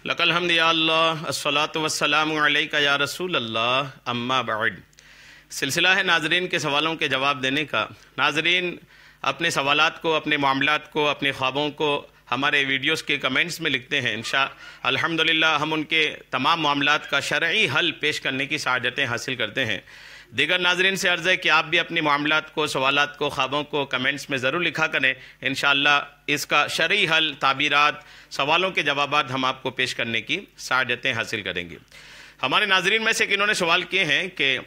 لک الحمد یا اللہ الصلاۃ والسلام علیک یا رسول اللہ اما بعد۔ سلسلہ ہے ناظرین کے سوالوں کے جواب دینے کا۔ ناظرین اپنے سوالات کو، اپنے معاملات کو، اپنے خوابوں کو ہمارے ویڈیوز کے کمنٹس میں لکھتے ہیں۔ الحمدللہ ہم ان کے تمام معاملات کا شرعی حل پیش کرنے کی سعادتیں حاصل کرتے ہیں۔ دیگر ناظرین سے عرض ہے کہ آپ بھی اپنی معاملات کو، سوالات کو، خوابوں کو کمنٹس میں ضرور لکھا کریں۔ انشاءاللہ اس کا شرعی حل، تعبیرات، سوالوں کے جوابات ہم آپ کو پیش کرنے کی سعادتیں حاصل کریں گے۔ ہمارے ناظرین میں سے انہوں نے سوال کیے ہیں کہ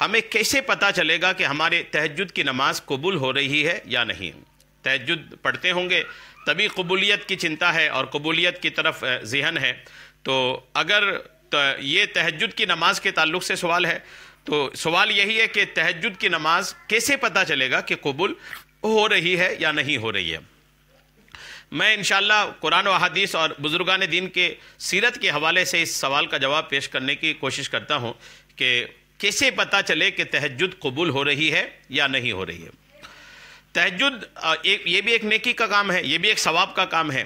ہمیں کیسے پتہ چلے گا کہ ہمارے تہجد کی نماز قبول ہو رہی ہے یا نہیں؟ تہجد پڑھتے ہوں گے تبھی قبولیت کی چنتا ہے اور قبولیت کی طرف ذہن ہے۔ تو اگر یہ تہجد کی نماز کے تعلق سے سوال ہے تو سوال یہی ہے کہ تہجد کی نماز کیسے پتہ چلے گا کہ قبول ہو رہی ہے یا نہیں ہو رہی ہے؟ میں انشاءاللہ قرآن و حدیث اور بزرگان دین کے سیرت کے حوالے سے اس سوال کا جواب پیش کرنے کی کوشش کرتا ہوں کہ کیسے پتہ چلے کہ تہجد قبول ہو رہی ہے یا نہیں ہو رہی ہے۔ تہجد یہ بھی ایک نیکی کا کام ہے، یہ بھی ایک ثواب کا کام ہے۔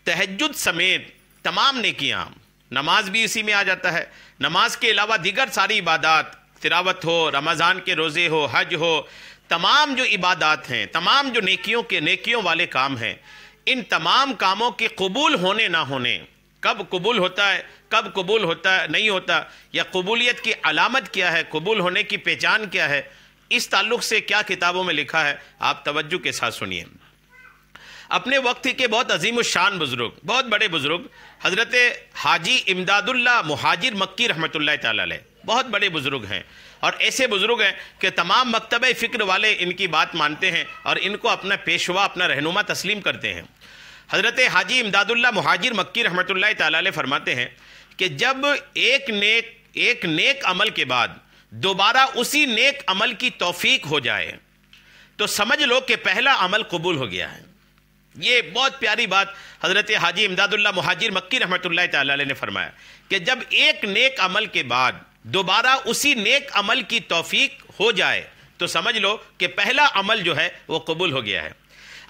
تہجد سمیت تمام نیکیاں، نماز بھی اسی میں آ جاتا ہے، نماز کے علاوہ دیگر ساری عبادات، تلاوت ہو، رمضان کے روزے ہو، حج ہو، تمام جو عبادات ہیں، تمام جو نیکیوں والے کام ہیں، ان تمام کاموں کے قبول ہونے نہ ہونے، کب قبول ہوتا ہے، کب قبول ہوتا ہے نہیں ہوتا، یا قبولیت کی علامت کیا ہے، قبول ہونے کی پہچان کیا ہے، اس تعلق سے کیا کتابوں میں لکھا ہے، آپ توجہ کے ساتھ سنیے۔ اپنے وقت کے بہت عظیم الشان بزرگ، بہت بڑے بزرگ، حضرت حاجی امداد اللہ مہاجر مکی رحمۃ اللہ تعالی علیہ، بہت بڑے بزرگ ہیں اور ایسے بزرگ ہیں کہ تمام مکتبہ فکر والے ان کی بات مانتے ہیں اور ان کو اپنا پیشوا، اپنا رہنما تسلیم کرتے ہیں۔ حضرت حاجی امداد اللہ مہاجر مکی رحمۃ اللہ تعالی علیہ فرماتے ہیں کہ جب ایک نیک عمل کے بعد دوبارہ اسی نیک عمل کی توفیق ہو جائے تو سمجھ لو کہ پہلا عمل قبول ہو گیا ہے۔ یہ بہت پیاری بات حضرت حاجی امداد اللہ مہاجر مکی رحمۃ اللہ تعالی علیہ نے فرمایا کہ جب ایک نیک عمل کے بعد دوبارہ اسی نیک عمل کی توفیق ہو جائے تو سمجھ لو کہ پہلا عمل جو ہے وہ قبول ہو گیا ہے۔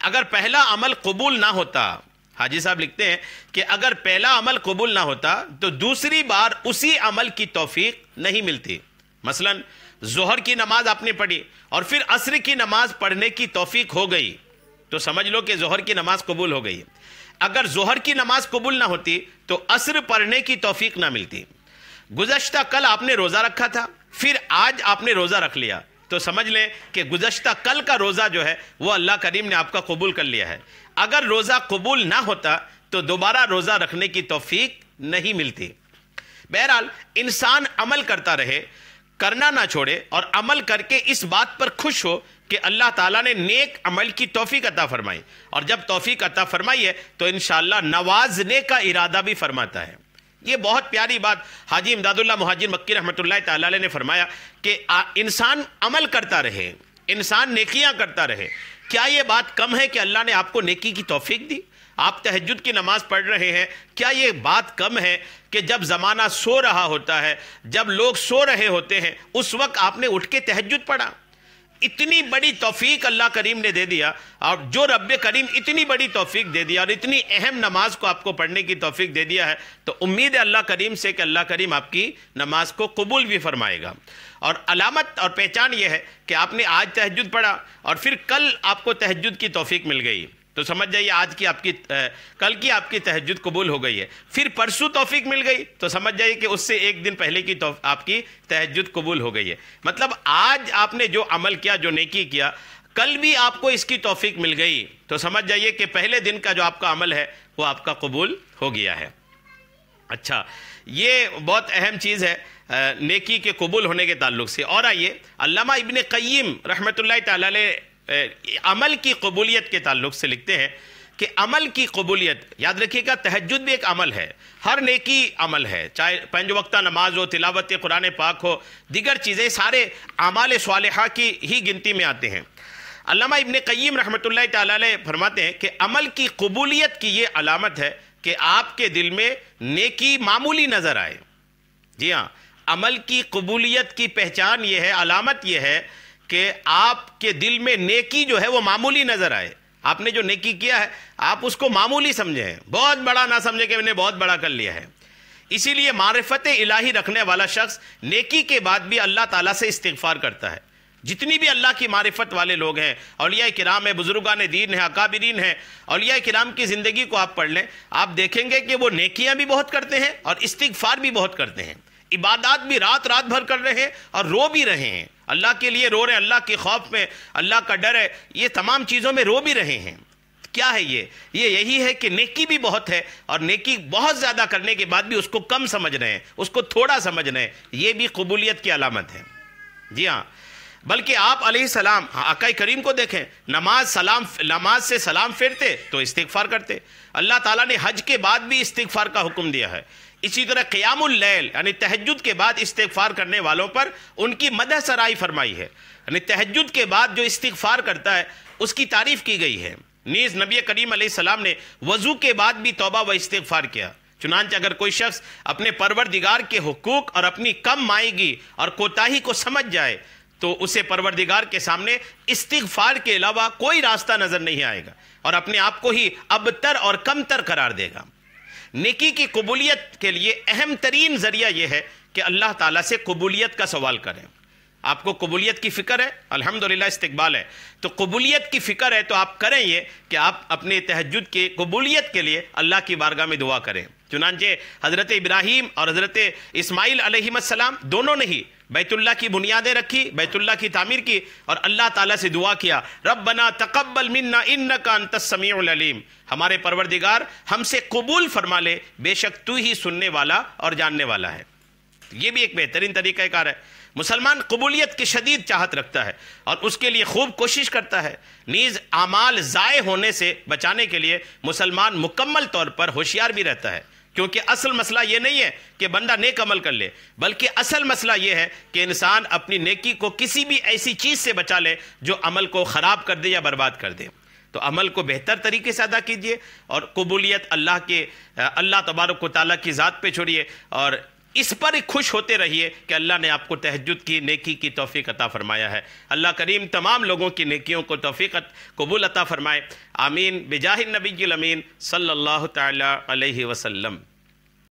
اگر پہلا عمل قبول نہ ہوتا، حاجی صاحب لکھتے ہیں کہ اگر پہلا عمل قبول نہ ہوتا تو دوسری بار اسی عمل کی توفیق نہیں ملتی۔ مثلا ظہر کی نماز آپ نے پڑھی اور پھر عصر کی نماز پڑھنے کی توفیق ہو گئی تو سمجھ لو کہ ظہر کی نماز قبول ہو گئی۔ اگر ظہر کی نماز قبول نہ ہوتی تو عصر پڑھنے کی توفیق نہ ملتی۔ گزشتہ کل آپ نے روزہ رکھا تھا، پھر آج آپ نے روزہ رکھ لیا تو سمجھ لیں کہ گزشتہ کل کا روزہ جو ہے وہ اللہ کریم نے آپ کا قبول کر لیا ہے۔ اگر روزہ قبول نہ ہوتا تو دوبارہ روزہ رکھنے کی توفیق نہیں ملتی۔ بہرحال انسان عمل کرتا رہے، کرنا نہ چھوڑے اور عمل کر کے اس بات پر خوش ہو کہ اللہ تعالیٰ نے نیک عمل کی توفیق عطا فرمائی، اور جب توفیق عطا فرمائی ہے تو انشاءاللہ نوازنے کا ارادہ بھی فرماتا ہے۔ یہ بہت پیاری بات حاجی امداد اللہ مہاجر مکی رحمۃ اللہ تعالی علیہ نے فرمایا کہ انسان عمل کرتا رہے، انسان نیکیاں کرتا رہے۔ کیا یہ بات کم ہے کہ اللہ نے آپ کو نیکی کی توفیق دی؟ آپ تہجد کی نماز پڑھ رہے ہیں، کیا یہ بات کم ہے کہ جب زمانہ سو رہا ہوتا ہے، جب لوگ سو رہے ہوتے ہیں، اس وقت آپ نے اٹھ کے تہجد پڑھا؟ اتنی بڑی توفیق اللہ کریم نے دے دیا، اور جو رب کریم اتنی بڑی توفیق دے دیا اور اتنی اہم نماز کو آپ کو پڑھنے کی توفیق دے دیا ہے تو امید ہے اللہ کریم سے کہ اللہ کریم آپ کی نماز کو قبول بھی فرمائے گا۔ اور علامت اور پہچان یہ ہے کہ آپ نے آج تہجد پڑھا اور پھر کل آپ کو تہجد کی توفیق مل گئی تو سمجھ جائیے آج کی کل کی آپ کی تہجد قبول ہو گئی ہے۔ پھر پرسوں توفیق مل گئی تو سمجھ جائیے کہ اس سے ایک دن پہلے کی آپ کی تہجد قبول ہو گئی ہے۔ مطلب آج آپ نے جو عمل کیا، جو نیکی کیا، کل بھی آپ کو اس کی توفیق مل گئی تو سمجھ جائیے کہ پہلے دن کا جو آپ کا عمل ہے وہ آپ کا قبول ہو گیا ہے۔ اچھا، یہ بہت اہم چیز ہے نیکی کے قبول ہونے کے تعلق سے۔ اور آئیے علامہ ابن قیم رحمۃ اللہ تعالی علیہ عمل کی قبولیت کے تعلق سے لکھتے ہیں کہ عمل کی قبولیت، یاد رکھیے گا تہجد بھی ایک عمل ہے، ہر نیکی عمل ہے، چاہے 5 وقتہ نماز ہو، تلاوت قرآن پاک ہو، دیگر چیزیں سارے اعمال صالحہ کی ہی گنتی میں آتے ہیں۔ علامہ ابن قیم رحمۃ اللہ تعالی علیہ فرماتے ہیں کہ عمل کی قبولیت کی یہ علامت ہے کہ آپ کے دل میں نیکی معمولی نظر آئے۔ جی ہاں، عمل کی قبولیت کی پہچان یہ ہے، علامت یہ ہے کہ آپ کے دل میں نیکی جو ہے وہ معمولی نظر آئے۔ آپ نے جو نیکی کیا ہے آپ اس کو معمولی سمجھیں ہیں، بہت بڑا نہ سمجھیں کہ میں نے بہت بڑا کر لیا ہے۔ اسی لیے معرفت الہی رکھنے والا شخص نیکی کے بعد بھی اللہ تعالیٰ سے استغفار کرتا ہے۔ جتنی بھی اللہ کی معرفت والے لوگ ہیں، اولیاء کرام ہیں، بزرگان دین ہیں، اکابرین ہیں، اولیاء کرام کی زندگی کو آپ پڑھ لیں، آپ دیکھیں گے کہ وہ نیکیاں بھی بہت کرتے ہیں اور استغفار بھی بہت کرتے ہیں، عبادات بھی رات رات بھر کر رہے ہیں اور رو بھی رہے ہیں، اللہ کے لیے رو رہے ہیں، اللہ کے خوف میں، اللہ کا ڈر ہے، یہ تمام چیزوں میں رو بھی رہے ہیں۔ کیا ہے یہ یہی ہے کہ نیکی بھی بہت ہے اور نیکی بہت زیادہ کرنے کے بعد بھی اس کو کم سمجھ رہے ہیں، اس کو تھوڑا سمجھ رہے ہیں، یہ بھی قبولیت کی علامت ہے۔ جی ہاں، بلکہ آپ علیہ السلام آقا کریم کو دیکھیں، نماز سے سلام پھیرتے تو استغفار کرتے۔ اللہ تعالیٰ نے حج کے بعد بھی استغفار کا حکم دیا ہے۔ اسی طرح قیام اللیل یعنی تہجد کے بعد استغفار کرنے والوں پر ان کی مدح سرائی فرمائی ہے، یعنی تہجد کے بعد جو استغفار کرتا ہے اس کی تعریف کی گئی ہے۔ نیز نبی کریم علیہ السلام نے وضو کے بعد بھی توبہ و استغفار کیا۔ چنانچہ اگر کوئی شخص اپنے پروردگار کے حقوق اور اپنی کم مائیگی اور کوتاہی کو سمجھ جائے تو اسے پروردگار کے سامنے استغفار کے علاوہ کوئی راستہ نظر نہیں آئے گا اور اپنے آپ کو ہی ابتر اور کم تر قرار دے گا۔ نیکی کی قبولیت کے لیے اہم ترین ذریعہ یہ ہے کہ اللہ تعالیٰ سے قبولیت کا سوال کریں۔ آپ کو قبولیت کی فکر ہے، الحمدللہ استقبال ہے، تو قبولیت کی فکر ہے تو آپ کریں یہ کہ آپ اپنے تہجد کی قبولیت کے لیے اللہ کی بارگاہ میں دعا کریں۔ چنانچہ حضرت ابراہیم اور حضرت اسماعیل علیہ السلام دونوں نے ہی بیت اللہ کی بنیادیں رکھی، بیت اللہ کی تعمیر کی اور اللہ تعالیٰ سے دعا کیا، ربنا تقبل منا انک انت السمیع العلیم، ہمارے پروردگار ہم سے قبول فرما لے، بے شک تو ہی سننے والا اور جاننے والا ہے۔ یہ بھی ایک بہترین طریقہ کار ہے۔ مسلمان قبولیت کی شدید چاہت رکھتا ہے اور اس کے لیے خوب کوشش کرتا ہے۔ نیز اعمال ضائع ہونے سے بچانے کے لیے مسلمان مکمل طور پر ہوشیار بھی رہتا ہے، کیونکہ اصل مسئلہ یہ نہیں ہے کہ بندہ نیک عمل کر لے، بلکہ اصل مسئلہ یہ ہے کہ انسان اپنی نیکی کو کسی بھی ایسی چیز سے بچا لے جو عمل کو خراب کر دے یا برباد کر دے۔ تو عمل کو بہتر طریقے سے ادا کیجئے اور قبولیت اللہ تبارک و تعالیٰ کی ذات پہ چھوڑیے اور اس پر خوش ہوتے رہیے کہ اللہ نے آپ کو تہجد کی نیکی کی توفیق عطا فرمایا ہے۔ اللہ کریم تمام لوگوں کی نیکیوں کو توفیق قبول عطا فرمائے، آمین، بجاہ النبی الامین صلی اللہ تعالی علیہ وسلم۔